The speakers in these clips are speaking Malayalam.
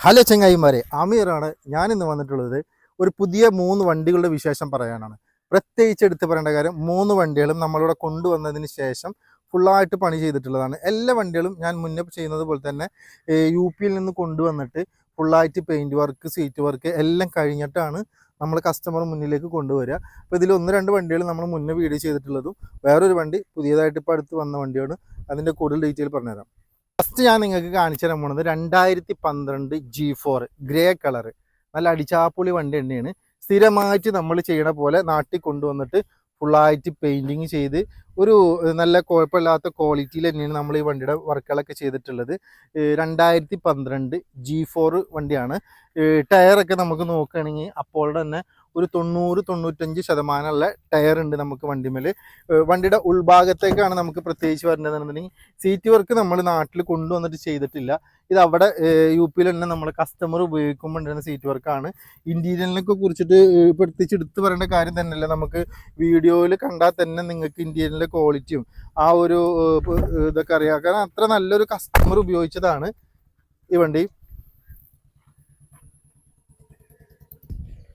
ഹലോ ചങ്ങായിമാരെ, ആമീറാണ്. ഞാനിന്ന് വന്നിട്ടുള്ളത് ഒരു പുതിയ 3 വണ്ടികളുടെ വിശേഷം പറയാനാണ്. പ്രത്യേകിച്ച് എടുത്ത് പറയേണ്ട കാര്യം, 3 വണ്ടികളും നമ്മളിവിടെ കൊണ്ടുവന്നതിന് ശേഷം ഫുള്ളായിട്ട് പണി ചെയ്തിട്ടുള്ളതാണ്. എല്ലാ വണ്ടികളും ഞാൻ മുന്നേ ചെയ്യുന്നത് പോലെ തന്നെ യിൽ നിന്ന് കൊണ്ടുവന്നിട്ട് ഫുള്ളായിട്ട് പെയിൻറ്റ് വർക്ക്, സീറ്റ് വർക്ക് എല്ലാം കഴിഞ്ഞിട്ടാണ് നമ്മൾ കസ്റ്റമർ മുന്നിലേക്ക് കൊണ്ടുവരിക. അപ്പോൾ ഇതിൽ 1-2 വണ്ടികൾ നമ്മൾ മുന്നേ വീഡിയോ ചെയ്തിട്ടുള്ളതും വേറൊരു വണ്ടി പുതിയതായിട്ട് ഇപ്പോൾ അടുത്ത് വന്ന വണ്ടിയാണ്. അതിൻ്റെ കൂടുതൽ ഡീറ്റെയിൽ പറഞ്ഞുതരാം. ഫസ്റ്റ് ഞാൻ നിങ്ങൾക്ക് കാണിച്ചു തരാൻ പോണത് 2012 G4 ഗ്രേ കളർ, നല്ല അടിച്ചാപ്പൊളി വണ്ടി തന്നെയാണ്. സ്ഥിരമായിട്ട് നമ്മൾ ചെയ്യണ പോലെ നാട്ടിൽ കൊണ്ടുവന്നിട്ട് ഫുള്ളായിട്ട് പെയിൻറ്റിങ് ചെയ്ത് ഒരു നല്ല കുഴപ്പമില്ലാത്ത ക്വാളിറ്റിയിൽ തന്നെയാണ് നമ്മൾ ഈ വണ്ടിയുടെ വർക്കുകളൊക്കെ ചെയ്തിട്ടുള്ളത്. 2012 G4 വണ്ടിയാണ്. ടയറൊക്കെ നമുക്ക് നോക്കുകയാണെങ്കിൽ അപ്പോഴുടെ തന്നെ ഒരു 90-95% ടയർ ഉണ്ട് നമുക്ക് വണ്ടിമേൽ. വണ്ടിയുടെ ഉൾഭാഗത്തേക്കാണ് നമുക്ക് പ്രത്യേകിച്ച് വരേണ്ടതെന്നുണ്ടെങ്കിൽ സീറ്റ് വർക്ക് നമ്മൾ നാട്ടിൽ കൊണ്ടുവന്നിട്ട് ചെയ്തിട്ടില്ല. ഇത് അവിടെ യിൽ തന്നെ നമ്മൾ കസ്റ്റമർ ഉപയോഗിക്കുമ്പോണ്ടായിരുന്ന സീറ്റ് വർക്കാണ്. ഇൻറ്റീരിയലിനൊക്കെ കുറിച്ചിട്ട് പ്രത്യേകിച്ച് എടുത്ത് പറയേണ്ട കാര്യം തന്നെയല്ല. നമുക്ക് വീഡിയോയിൽ കണ്ടാൽ തന്നെ നിങ്ങൾക്ക് ഇൻറ്റീരിയലിൻ്റെ ക്വാളിറ്റിയും ആ ഒരു ഇതൊക്കെ അറിയാം. കാരണം അത്ര നല്ലൊരു കസ്റ്റമർ ഉപയോഗിച്ചതാണ് ഈ വണ്ടി.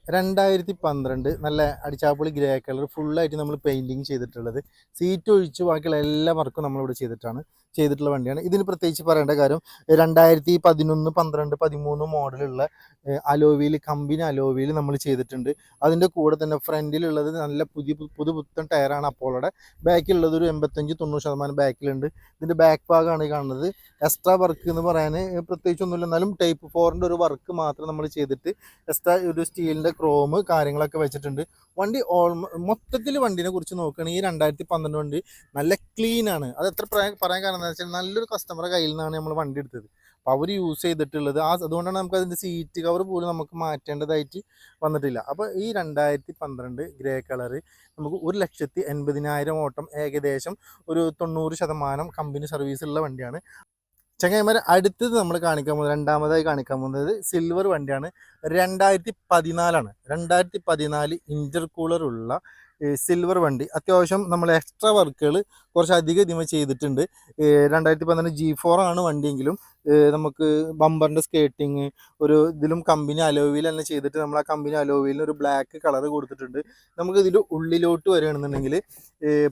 2012 നല്ല അടിച്ചാപ്പൊളി ഗ്രേ കളർ ഫുള്ളായിട്ട് നമ്മൾ പെയിൻറ്റിങ് ചെയ്തിട്ടുള്ളത്. സീറ്റ് ഒഴിച്ച് ബാക്കിയുള്ള എല്ലാ വർക്കും നമ്മളിവിടെ ചെയ്തിട്ടുള്ള വണ്ടിയാണ്. ഇതിന് പ്രത്യേകിച്ച് പറയേണ്ട കാര്യം, 2011, 12, 13 മോഡലുള്ള അലോവിയിൽ, കമ്പനി അലോവിയിൽ നമ്മൾ ചെയ്തിട്ടുണ്ട്. അതിൻ്റെ കൂടെ തന്നെ ഫ്രണ്ടിലുള്ളത് നല്ല പുതുപുത്തൻ ടയറാണ് അപ്പോളുടെ. ബാക്കിലുള്ളത് ഒരു 85-90% ബാക്കിലുണ്ട്. ഇതിൻ്റെ ബാക്ക് ഭാഗമാണ് കാണുന്നത്. എക്സ്ട്രാ വർക്ക് എന്ന് പറയാൻ പ്രത്യേകിച്ചൊന്നുമില്ല, എന്നാലും ടൈപ്പ് 4ൻ്റെ ഒരു വർക്ക് മാത്രം നമ്മൾ ചെയ്തിട്ട് എക്സ്ട്രാ ഒരു സ്റ്റീലിൻ്റെ ക്രോമ് കാര്യങ്ങളൊക്കെ വെച്ചിട്ടുണ്ട്. വണ്ടി മൊത്തത്തിൽ വണ്ടിനെ കുറിച്ച് നോക്കുകയാണെങ്കിൽ 2012 വണ്ടി നല്ല ക്ലീൻ ആണ്. അത് എത്ര പറയാൻ കാരണം എന്താ വെച്ചാൽ നല്ലൊരു കസ്റ്റമറുടെ കയ്യിൽ നിന്നാണ് നമ്മൾ വണ്ടി എടുത്തത്. അപ്പോൾ അവർ യൂസ് ചെയ്തിട്ടുള്ളത് അതുകൊണ്ടാണ് നമുക്ക് അതിൻ്റെ സീറ്റ് കവർ പോലും നമുക്ക് മാറ്റേണ്ടതായിട്ട് വന്നിട്ടില്ല. അപ്പോൾ ഈ 2012 ഗ്രേ കളറ് നമുക്ക് 1,80,000 ഓട്ടം, ഏകദേശം ഒരു 90% കമ്പനി സർവീസുള്ള വണ്ടിയാണ്. ചങ്ങായിമാരെ, അടുത്തത് നമ്മൾ രണ്ടാമതായി കാണിക്കാൻ പോകുന്നത് സിൽവർ വണ്ടിയാണ്. 2014 2014 ഇൻ്റർകൂളറുള്ള സിൽവർ വണ്ടി. അത്യാവശ്യം നമ്മൾ എക്സ്ട്രാ വർക്കുകൾ കുറച്ചധികം ഇതിമ ചെയ്തിട്ടുണ്ട്. 2014 G4 ആണ് വണ്ടിയെങ്കിലും നമുക്ക് ബമ്പറിൻ്റെ സ്കേട്ടിങ് ഒരു ഇതിലും കമ്പനി അലോവിയിൽ തന്നെ ചെയ്തിട്ട് നമ്മൾ ആ കമ്പനി അലോവിയിൽ ഒരു ബ്ലാക്ക് കളർ കൊടുത്തിട്ടുണ്ട്. നമുക്ക് ഇതിൽ ഉള്ളിലോട്ട് വരികയാണെന്നുണ്ടെങ്കിൽ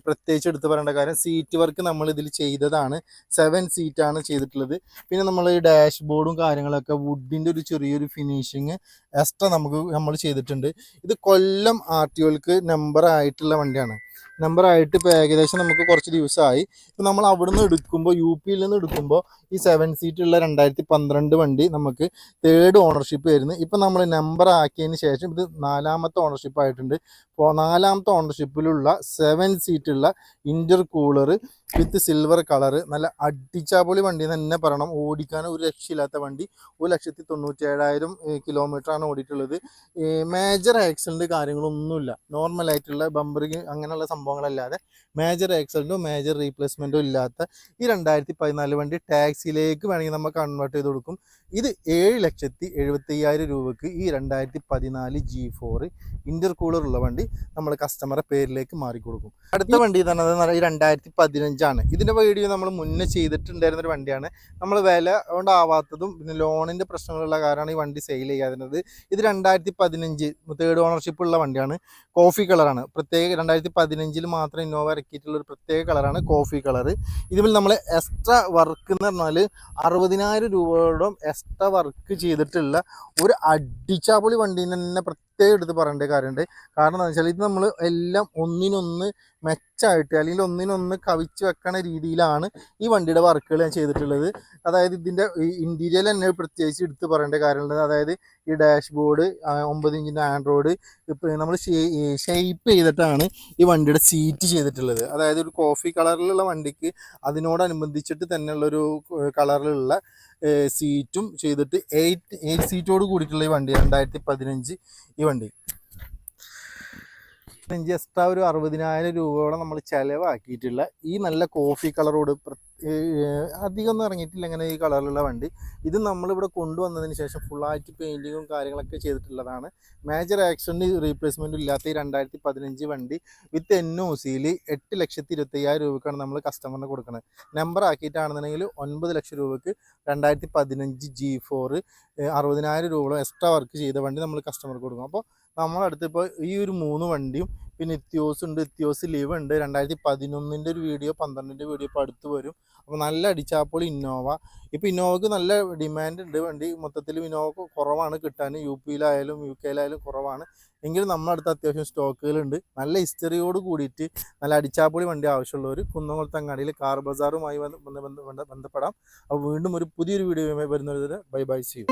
പ്രത്യേകിച്ച് എടുത്ത് പറയേണ്ട കാര്യം, സീറ്റ് വർക്ക് നമ്മൾ ഇതിൽ ചെയ്തതാണ്. 7 സീറ്റാണ് ചെയ്തിട്ടുള്ളത്. പിന്നെ നമ്മൾ ഈ ഡാഷ് ബോർഡും കാര്യങ്ങളൊക്കെ വുഡിൻ്റെ ഒരു ചെറിയൊരു ഫിനിഷിങ് എക്സ്ട്രാ നമ്മൾ ചെയ്തിട്ടുണ്ട്. ഇത് കൊല്ലം RTOക്ക് നമ്പർ ആയിട്ടുള്ള വണ്ടിയാണ്. നമ്പറായിട്ട് ഇപ്പോൾ ഏകദേശം നമുക്ക് കുറച്ച് ദിവസമായി. ഇപ്പോൾ നമ്മൾ അവിടുന്ന് എടുക്കുമ്പോൾ, യിൽ നിന്ന് എടുക്കുമ്പോൾ ഈ 7 സീറ്റുള്ള 2012 വണ്ടി നമുക്ക് 3rd ഓണർഷിപ്പ് ആയിരുന്നു. ഇപ്പം നമ്മൾ നമ്പർ ആക്കിയതിന് ശേഷം ഇത് 4ാമത്തെ ഓണർഷിപ്പ് ആയിട്ടുണ്ട്. അപ്പോൾ 4ാമത്തെ ഓണർഷിപ്പിലുള്ള 7 സീറ്റുള്ള ഇൻ്റർകൂളർ വിത്ത് സിൽവർ കളറ്, നല്ല അടിച്ചാപ്പൊളി വണ്ടി തന്നെ പറയണം. ഓടിക്കാൻ ഒരു രക്ഷയില്ലാത്ത വണ്ടി. 1,97,000 കിലോമീറ്ററാണ് ഓടിയിട്ടുള്ളത്. മേജർ ആക്സിഡൻറ്റ് കാര്യങ്ങളൊന്നുമില്ല. നോർമലായിട്ടുള്ള ബമ്പറിങ് അങ്ങനെയുള്ള സംഭവങ്ങളല്ലാതെ മേജർ ആക്സിഡൻറ്റോ മേജർ റീപ്ലേസ്മെൻറ്റോ ഇല്ലാത്ത ഈ 2014 വണ്ടി ടാക്സിയിലേക്ക് വേണമെങ്കിൽ നമ്മൾ കൺവേർട്ട് ചെയ്ത് കൊടുക്കും. ഇത് 7,70,000 രൂപക്ക് ഈ 2014 G4 ഇൻ്റർകൂളറുള്ള വണ്ടി നമ്മൾ കസ്റ്റമറുടെ പേരിലേക്ക് മാറിക്കൊടുക്കും. അടുത്ത വണ്ടി തന്നെ 2015 ഇതിൻ്റെ വീഡിയോ നമ്മൾ മുന്നേ ചെയ്തിട്ടുണ്ടായിരുന്നൊരു വണ്ടിയാണ്. നമ്മൾ വില കൊണ്ടാവാത്തതും പിന്നെ ലോണിൻ്റെ പ്രശ്നങ്ങളുള്ള കാരണമാണ് ഈ വണ്ടി സെയിൽ ചെയ്യാതിരുന്നത്. ഇത് 2015 3rd ഓണർഷിപ്പ് ഉള്ള വണ്ടിയാണ്. കോഫി കളറാണ്. പ്രത്യേക 2015 മാത്രം ഇന്നോവ ഇറക്കിയിട്ടുള്ള ഒരു പ്രത്യേക കളറാണ് കോഫി കളർ. ഇതിൽ നമ്മൾ എക്സ്ട്രാ വർക്ക് എന്ന് പറഞ്ഞാൽ 60,000 രൂപയോളം എക്സ്ട്രാ വർക്ക് ചെയ്തിട്ടുള്ള ഒരു അടിച്ചാപ്പൊളി വണ്ടി തന്നെ പ്രത്യേകം എടുത്ത് പറയേണ്ട കാര്യമുണ്ട്. കാരണം എന്താ വെച്ചാൽ ഇത് നമ്മൾ എല്ലാം ഒന്നിനൊന്ന് മെച്ചമായിട്ട് അല്ലെങ്കിൽ ഒന്നിനൊന്ന് കവിച്ച് വെക്കണ രീതിയിലാണ് ഈ വണ്ടിയുടെ വർക്കുകൾ ഞാൻ ചെയ്തിട്ടുള്ളത്. അതായത് ഇതിൻ്റെ ഇൻറ്റീരിയൽ തന്നെ പ്രത്യേകിച്ച് എടുത്ത് പറയേണ്ട കാര്യമുള്ളത്. അതായത് ഈ ഡാഷ് ബോർഡ് 9 ഇഞ്ചിൻ്റെ ആൻഡ്രോയിഡ് നമ്മൾ ഷേപ്പ് ചെയ്തിട്ടാണ് ഈ വണ്ടിയുടെ സീറ്റ് ചെയ്തിട്ടുള്ളത്. അതായത് ഒരു കോഫി കളറിലുള്ള വണ്ടിക്ക് അതിനോടനുബന്ധിച്ചിട്ട് തന്നെയുള്ളൊരു കളറിലുള്ള സീറ്റും ചെയ്തിട്ട് 8 സീറ്റോട് കൂടിയിട്ടുള്ള ഈ വണ്ടി 2015 ഈ വണ്ടി. എക്സ്ട്രാ ഒരു 60,000 രൂപയോളം നമ്മൾ ചിലവാക്കിയിട്ടുള്ള ഈ നല്ല കോഫി കളറോട് അധികം ഒന്നും ഇറങ്ങിയിട്ടില്ല ഇങ്ങനെ ഈ കളറിലുള്ള വണ്ടി. ഇത് നമ്മളിവിടെ കൊണ്ടുവന്നതിന് ശേഷം ഫുള്ളായിട്ട് പെയിൻറ്റിങ്ങും കാര്യങ്ങളൊക്കെ ചെയ്തിട്ടുള്ളതാണ്. മേജർ ആക്സിഡൻറ്റ് റീപ്ലേസ്മെൻറ്റും ഇല്ലാത്ത ഈ 2015 വണ്ടി വിത്ത് NOCയിൽ 8,25,000 രൂപക്കാണ് നമ്മൾ കസ്റ്റമറിന് കൊടുക്കുന്നത്. നമ്പർ ആക്കിയിട്ടാണെന്നുണ്ടെങ്കിൽ 9 ലക്ഷം രൂപയ്ക്ക് 2015 G4 60,000 രൂപയോളം എക്സ്ട്രാ വർക്ക് ചെയ്ത വണ്ടി നമ്മൾ കസ്റ്റമർക്ക് കൊടുക്കും. അപ്പോൾ നമ്മളടുത്ത് ഇപ്പോൾ ഈ ഒരു 3 വണ്ടിയും പിന്നെ ഇത്യോസ് ഉണ്ട്, ഇത്യോസ് ലിവ് ഉണ്ട്, 2011 ഒരു വീഡിയോ 12 വീഡിയോ ഇപ്പോൾ അടുത്ത് വരും. അപ്പോൾ നല്ല അടിച്ചാപ്പൊളി ഇന്നോവ. ഇപ്പോൾ ഇന്നോവക്ക് നല്ല ഡിമാൻഡ് ഉണ്ട്. വണ്ടി മൊത്തത്തിൽ ഇന്നോവക്ക് കുറവാണ് കിട്ടാൻ, UP-യിലായാലും UK-യിലായാലും കുറവാണ്. എങ്കിലും നമ്മുടെ അടുത്ത് അത്യാവശ്യം സ്റ്റോക്കുകളുണ്ട്. നല്ല ഹിസ്റ്ററിയോട് കൂടിയിട്ട് നല്ല അടിച്ചാപ്പൊളി വണ്ടി ആവശ്യമുള്ളവർ കുന്നംകുളത്തങ്ങാടിയിൽ കാർ ബസാറുമായി ബന്ധപ്പെടാം. അപ്പോൾ വീണ്ടും ഒരു പുതിയൊരു വീഡിയോ വരുന്നത്. Bye bye, see U.